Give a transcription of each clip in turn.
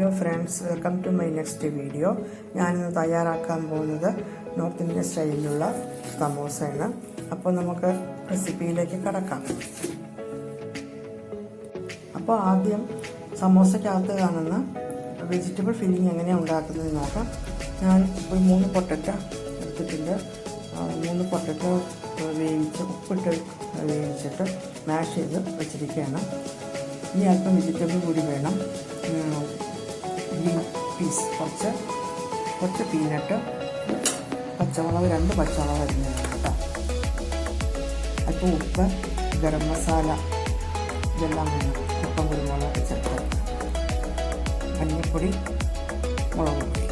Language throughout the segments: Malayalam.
Hello friends, welcome to my next video. ഞാനിന്ന് തയ്യാറാക്കാൻ പോകുന്നത് നോർത്ത് ഇന്ത്യൻ സ്റ്റൈലിലുള്ള സമോസയാണ്. അപ്പോൾ നമുക്ക് റെസിപ്പിയിലേക്ക് കടക്കാം. അപ്പോൾ ആദ്യം സമോസയ്ക്കകത്ത് കാണുന്ന വെജിറ്റബിൾ ഫില്ലിങ് എങ്ങനെയാണ് ഉണ്ടാക്കുന്നത് നോക്കാം. ഞാൻ ഒരു 3 പൊട്ടറ്റോ എടുത്തിട്ടുണ്ട്. 3 പൊട്ടറ്റോ വേവിച്ച് ഉപ്പിട്ട് വേവിച്ചിട്ട് മാഷ് ചെയ്ത് വെച്ചിരിക്കുകയാണ്. ഇനി അല്പം വെജിറ്റബിൾ കൂടി വേണം. ഗ്രീൻ പീസ് കുറച്ച് പീനട്ട്, പച്ചമുളക് 2 പച്ചമുളക് അരിഞ്ഞത് കേട്ടോ, അല്പം ഉപ്പ്, ഗരം മസാല ഇതെല്ലാം വേണം. ഉപ്പും കുരുമുളക് ചേർത്ത്, മഞ്ഞൾപ്പൊടി, മുളക് പൊടി.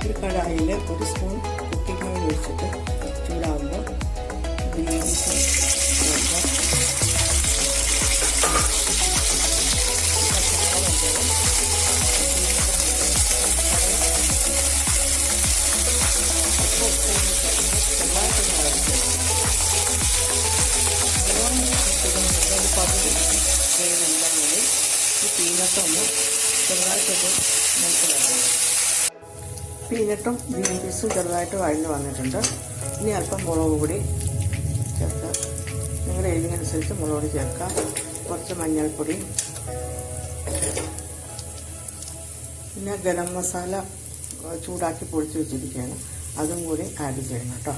ഒരു കടായിൽ 1 സ്പൂൺ കുക്കിംഗ് ഓയിൽ ഒഴിച്ചിട്ട് ചൂടാകുമ്പോൾ ഗ്രീൻസ് പീനട്ടും ഗ്രീൻ പീസും ചെറുതായിട്ട് വഴഞ്ഞ് വന്നിട്ടുണ്ട്. ഇനി അല്പം മുളക് പൊടി ചേർക്കുക. നിങ്ങളുടെ എരിവിനനുസരിച്ച് മുളക് പൊടി ചേർക്കാം. കുറച്ച് മഞ്ഞൾപ്പൊടി, പിന്നെ ഗരം മസാല ചൂടാക്കി പൊടിച്ച് വെച്ചിരിക്കുകയാണ്, അതും കൂടി ആഡ് ചെയ്യണം കേട്ടോ.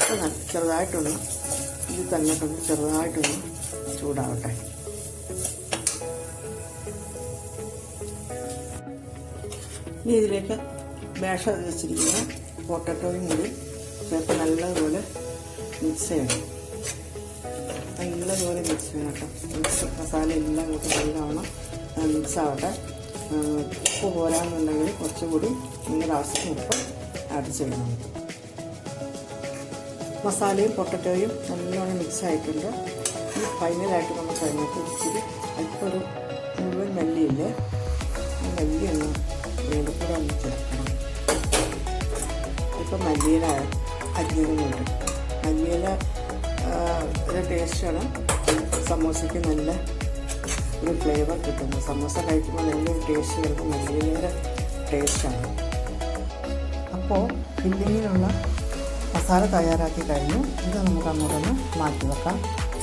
അപ്പോൾ ചെറുതായിട്ടൊന്ന് ഇത് തന്നിട്ടൊന്ന് ചെറുതായിട്ടൊന്ന് ചൂടാവട്ടെ. ഇനി ഇതിലേക്ക് മാഷ് വെച്ചിരിക്കുന്ന പൊട്ടറ്റോയും കൂടി ചേർത്ത് നല്ലതുപോലെ മിക്സ് ചെയ്യണം. നല്ലതുപോലെ മിക്സ് ചെയ്യണം കേട്ടോ. മസാല എല്ലാം കൂടി നല്ലവണ്ണം മിക്സ് ആവട്ടെ. ഉപ്പ് പോരാന്നുണ്ടെങ്കിൽ കുറച്ചുകൂടി നിങ്ങളുടെ ആവശ്യത്തിന് ഉപ്പ് ആഡ് ചെയ്യണം. മസാലയും പൊട്ടറ്റോയും നല്ലോണം മിക്സ് ആയിട്ടുണ്ട്. ഈ ഫൈനലായിട്ട് നമ്മൾ കഴിഞ്ഞിട്ട് ഇച്ചിരി അല്പം ഒരു മുഴുവൻ മല്ലിയില്ലേ, ആ മല്ലി ഒന്ന് വേണ്ടിക്കൂടെ ഒന്ന് ചേർക്കണം. ഇപ്പം മല്ലിയില അരിഞ്ഞതുകൊണ്ട് മല്ലിയില ഒരു ടേസ്റ്റാണ്. സമോസയ്ക്ക് നല്ല ഒരു ഫ്ലേവർ കിട്ടുന്നത്. സമോസ കഴിക്കുമ്പോൾ നല്ലൊരു ടേസ്റ്റ് വരുമ്പോൾ മല്ലിയിലയുടെ ടേസ്റ്റാണ്. അപ്പോൾ ഫില്ലിങ്ങിനുള്ള മസാല തയ്യാറാക്കി കഴിഞ്ഞു. ഇത് നമുക്ക് അങ്ങോട്ടൊന്ന് മാറ്റി വെക്കാം.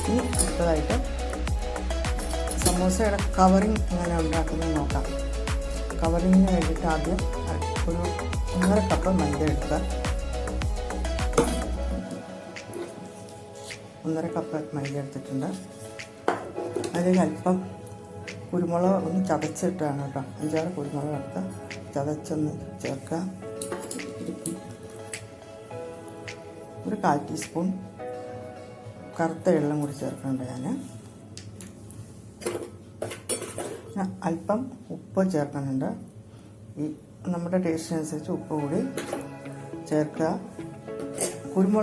ഇനി അടുത്തതായിട്ട് സമോസയുടെ കവറിങ് എങ്ങനെ ഉണ്ടാക്കുന്നത് നോക്കാം. കവറിങ്ങിന് വേണ്ടിയിട്ട് ആദ്യം ഒരു 1.5 കപ്പ് മൈദ എടുക്കുക. 1.5 കപ്പ് മൈദ എടുത്തിട്ടുണ്ട്. അതിൽ അല്പം കുരുമുളക് ഒന്ന് ചതച്ചിട്ടാണ് കേട്ടോ. 5-6 കുരുമുളക് എടുത്ത് ചതച്ചൊന്ന് ചേർക്കുക. ഒരു 1/4 ടീസ്പൂൺ കറുത്ത വെള്ളം കൂടി ചേർക്കുന്നുണ്ട്. ഞാൻ അല്പം ഉപ്പ് ചേർക്കുന്നുണ്ട്. ഈ നമ്മുടെ ടേസ്റ്റിനനുസരിച്ച് ഉപ്പ് കൂടി ചേർക്കുക. കുരുമുളക്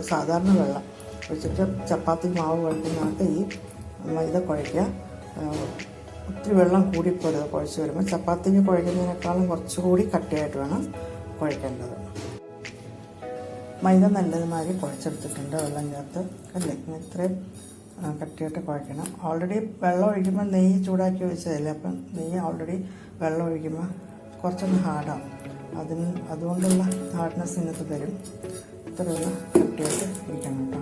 സാധാരണ വെള്ളം ഒഴിച്ചിട്ട് ചപ്പാത്തി മാവ് കുഴക്കുന്നതിനകത്ത് ഈ മൈദ കുഴയ്ക്കുക. ഒത്തിരി വെള്ളം കൂടിപ്പോരുത്. കുഴച്ച് വരുമ്പോൾ ചപ്പാത്തിക്ക് കുഴക്കുന്നതിനേക്കാളും കുറച്ചുകൂടി കട്ടിയായിട്ട് വേണം കുഴക്കേണ്ടത്. മൈദ നല്ലതുമാതിരി കുഴച്ചെടുത്തിട്ടുണ്ട് വെള്ളം ചേർത്ത്. അല്ലേ, ഇത്രയും കട്ടിയായിട്ട് കുഴക്കണം. ഓൾറെഡി വെള്ളം ഒഴിക്കുമ്പോൾ നെയ്യ് ചൂടാക്കി വെച്ചതല്ലേ, അപ്പം നെയ്യ് ഓൾറെഡി വെള്ളം ഒഴിക്കുമ്പോൾ കുറച്ചൊന്ന് ഹാർഡാവും. അതുകൊണ്ടുള്ള ഹാർഡ്നെസ് ഇന്നത്തെ തരും. ഇത്രയൊന്ന് കട്ടിയായിട്ട് ഇരിക്കണം കേട്ടോ.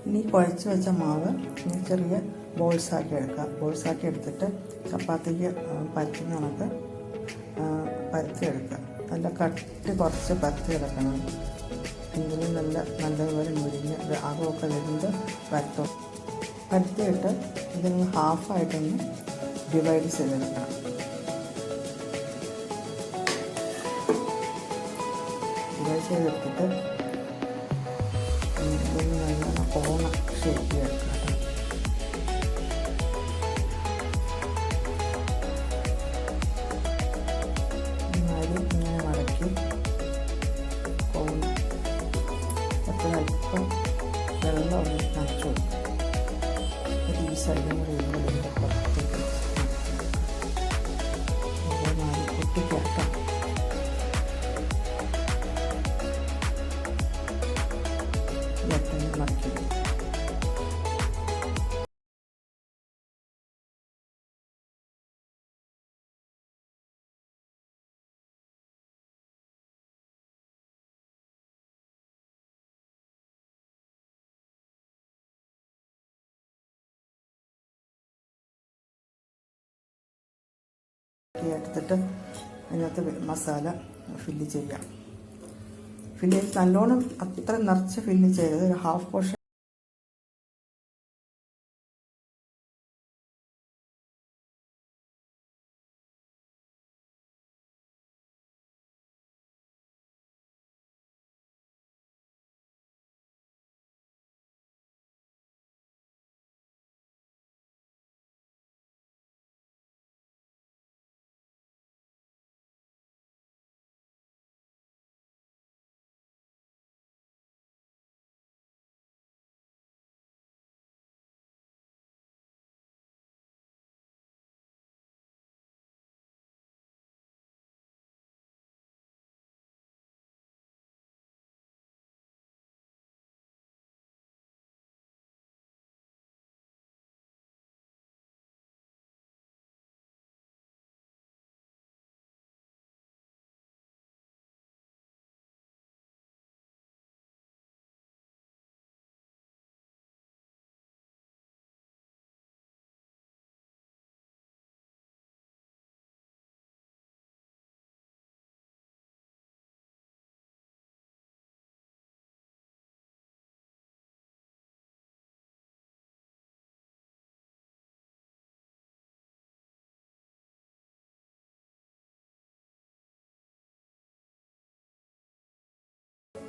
ഇനി കുഴച്ച് വെച്ച മാവ് ഇനി ചെറിയ ബോൾസാക്കി എടുക്കുക. ബോൾസാക്കി എടുത്തിട്ട് ചപ്പാത്തിക്ക് പരത്തുന്ന കണക്ക് പരത്തിയെടുക്കുക. നല്ല കട്ടി കുറച്ച് പരത്തിയെടുക്കണം. എങ്കിലും നല്ലതുപോലെ മുരിഞ്ഞ് ആകമൊക്കെ വെന്ത് പരത്തിയിട്ട് ഇതിന് ഹാഫായിട്ടൊന്ന് ഡിവൈഡ് ചെയ്തെടുക്കണം. ഡിവൈഡ് ചെയ്തെടുത്തിട്ട് ഇതിന് നല്ല കോണ ഷേപ്പ് ചെയ്തെടുക്കണം. ഇങ്ങനെ മടക്കി കോൺ അല്പം വെള്ളം ഒന്ന് നനച്ചു കൊടുക്കും. ഈ സൈഡും കൂടി ഇതിൻ്റെ പുറത്തേക്ക് അതേമാതിരി കുട്ടിക്കാക്കാം. മടക്കി എടുത്തിട്ട് അതിനകത്ത് മസാല ഫില്ല് ചെയ്യാം. ഫില്ല് ചെയ്ത് നല്ലോണം അത്ര നിറച്ച് ഫില്ല് ചെയ്തത് ഒരു ഹാഫ് പോർഷൻ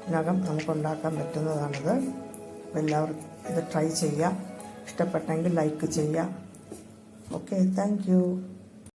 ഇതിനകം നമുക്കുണ്ടാക്കാൻ പറ്റുന്നതാണിത്. എല്ലാവർക്കും ഇത് ട്രൈ ചെയ്യാം. ഇഷ്ടപ്പെട്ടെങ്കിൽ ലൈക്ക് ചെയ്യാം. Okay, thank you.